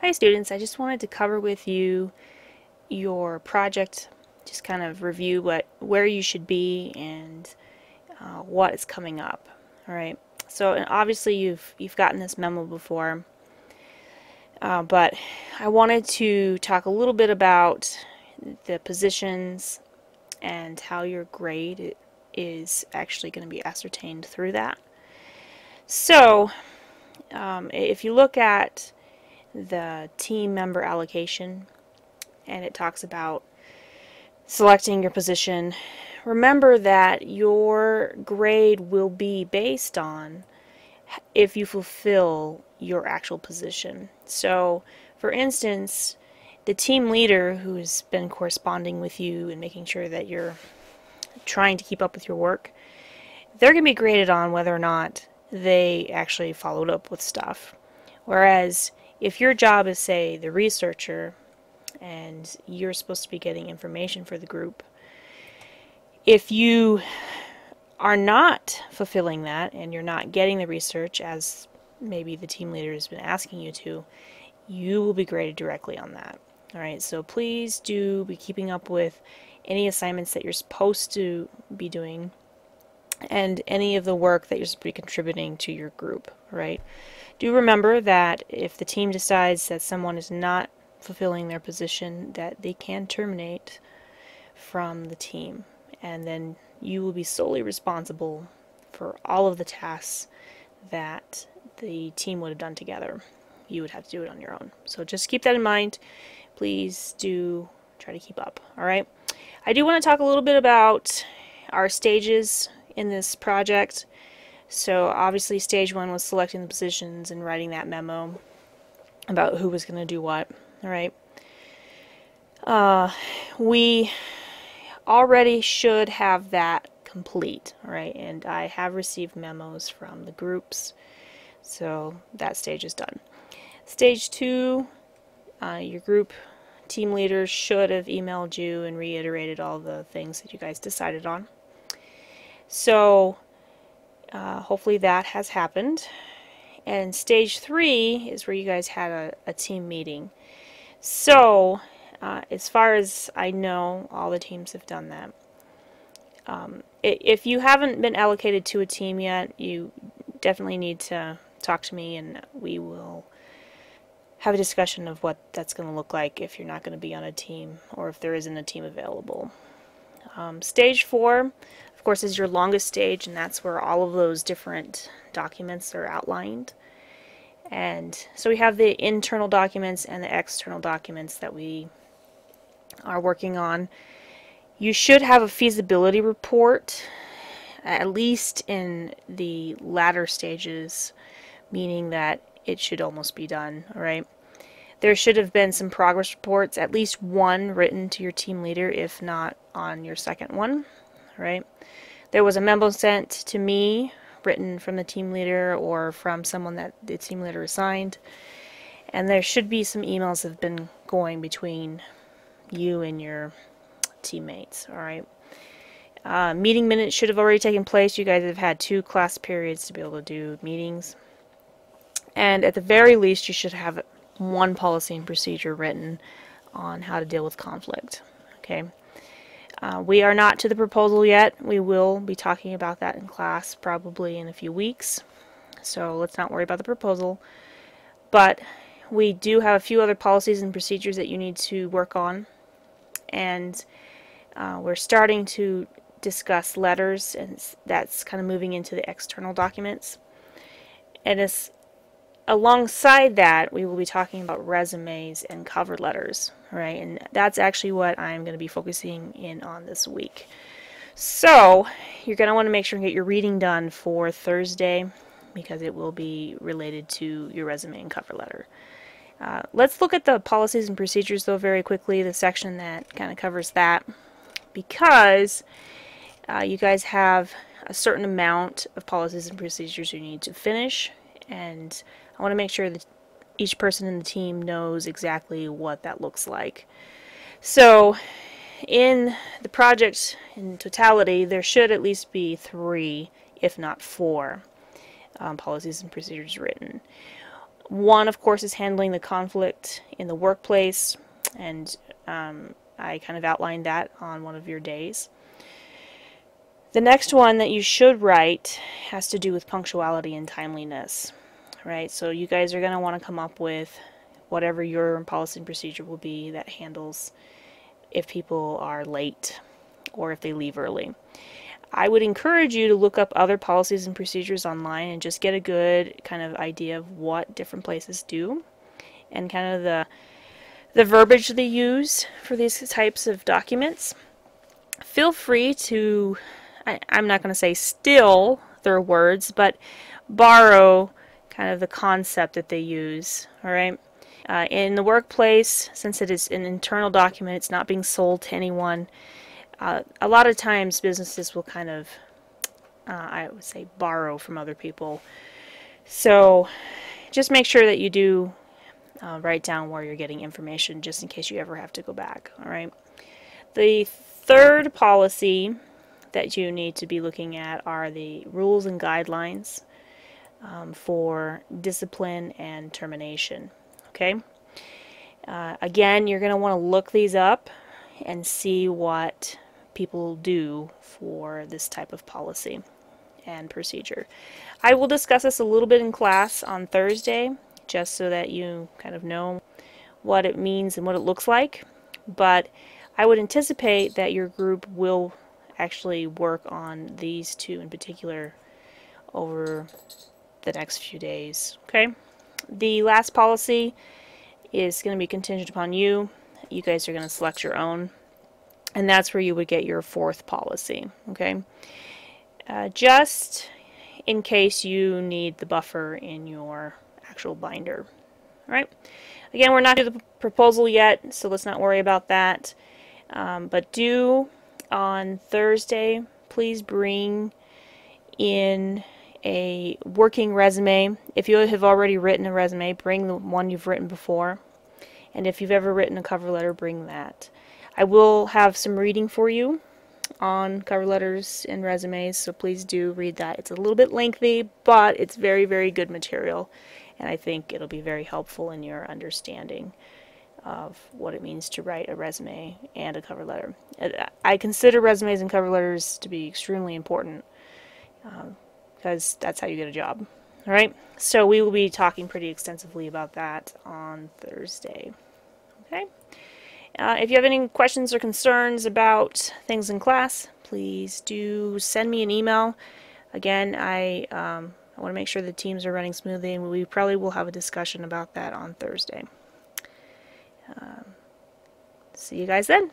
Hi students, I just wanted to cover with you your project, just kind of review where you should be and what is coming up. All right. So and obviously you've gotten this memo before, but I wanted to talk a little bit about the positions and how your grade is actually going to be ascertained through that. So if you look at the team member allocation, and it talks about selecting your position, remember that your grade will be based on if you fulfill your actual position. So, for instance, the team leader who's been corresponding with you and making sure that you're trying to keep up with your work, they're going to be graded on whether or not they actually followed up with stuff. Whereas if your job is, say, the researcher, and you're supposed to be getting information for the group, if you are not fulfilling that and you're not getting the research as maybe the team leader has been asking you to, you will be graded directly on that. Alright, so please do be keeping up with any assignments that you're supposed to be doing and any of the work that you're supposed to be contributing to your group. Right? Do remember that if the team decides that someone is not fulfilling their position, that they can terminate from the team, and then you will be solely responsible for all of the tasks that the team would have done together. You would have to do it on your own. So just keep that in mind. Please do try to keep up. Alright? I do want to talk a little bit about our stages in this project. So obviously stage 1 was selecting the positions and writing that memo about who was going to do what. Alright? We already should have that complete. Alright? And I have received memos from the groups. So that stage is done. Stage 2, your group team leaders should have emailed you and reiterated all the things that you guys decided on. So hopefully that has happened. And stage 3 is where you guys had a team meeting. So as far as I know, all the teams have done that. If you haven't been allocated to a team yet, you definitely need to talk to me and we will have a discussion of what that's going to look like if you're not going to be on a team or if there isn't a team available. Stage 4, of course, is your longest stage, and that's where all of those different documents are outlined. And so we have the internal documents and the external documents that we are working on. You should have a feasibility report, at least in the latter stages, meaning that it should almost be done, alright? There should have been some progress reports, at least one written to your team leader, if not on your second one, right? There was a memo sent to me, written from the team leader or from someone that the team leader assigned, and there should be some emails that have been going between you and your teammates, alright? Meeting minutes should have already taken place. You guys have had 2 class periods to be able to do meetings. And at the very least, you should have 1 policy and procedure written on how to deal with conflict. Okay. We are not to the proposal yet. We will be talking about that in class probably in a few weeks. So let's not worry about the proposal. But we do have a few other policies and procedures that you need to work on. And we're starting to discuss letters, and that's kind of moving into the external documents. And it's alongside that, we will be talking about resumes and cover letters, right? And that's actually what I'm going to be focusing in on this week. So, you're going to want to make sure and get your reading done for Thursday because it will be related to your resume and cover letter. Let's look at the policies and procedures, though, very quickly, the section that kind of covers that, because you guys have a certain amount of policies and procedures you need to finish, and I want to make sure that each person in the team knows exactly what that looks like. So in the project in totality, there should at least be 3, if not 4, policies and procedures written. One, of course, is handling the conflict in the workplace, and I kind of outlined that on one of your days. The next one that you should write has to do with punctuality and timeliness, right? So you guys are going to want to come up with whatever your policy and procedure will be that handles if people are late or if they leave early. I would encourage you to look up other policies and procedures online and just get a good kind of idea of what different places do and kind of the verbiage they use for these types of documents. Feel free to, I'm not going to say steal their words, but borrow kind of the concept that they use, all right? In the workplace, since it is an internal document, it's not being sold to anyone, a lot of times businesses will kind of, I would say, borrow from other people. So just make sure that you do write down where you're getting information just in case you ever have to go back, all right? The third policy that you need to be looking at are the rules and guidelines for discipline and termination. Okay. Again, you're going to want to look these up and see what people do for this type of policy and procedure. I will discuss this a little bit in class on Thursday, just so that you kind of know what it means and what it looks like. But I would anticipate that your group will actually work on these two in particular over the next few days. Okay. The last policy is going to be contingent upon you. You guys are going to select your own, and that's where you would get your fourth policy. Okay. Just in case you need the buffer in your actual binder. All right. Again, we're not doing the proposal yet, so let's not worry about that. But do on Thursday, please bring in a working resume. If you have already written a resume, bring the one you've written before. And if you've ever written a cover letter, bring that. I will have some reading for you on cover letters and resumes, so please do read that. It's a little bit lengthy, but it's very, very good material, and I think it'll be very helpful in your understanding of what it means to write a resume and a cover letter. I consider resumes and cover letters to be extremely important because that's how you get a job. All right, so we will be talking pretty extensively about that on Thursday. Okay. If you have any questions or concerns about things in class, please do send me an email. Again, I want to make sure the teams are running smoothly, and we probably will have a discussion about that on Thursday. See you guys then.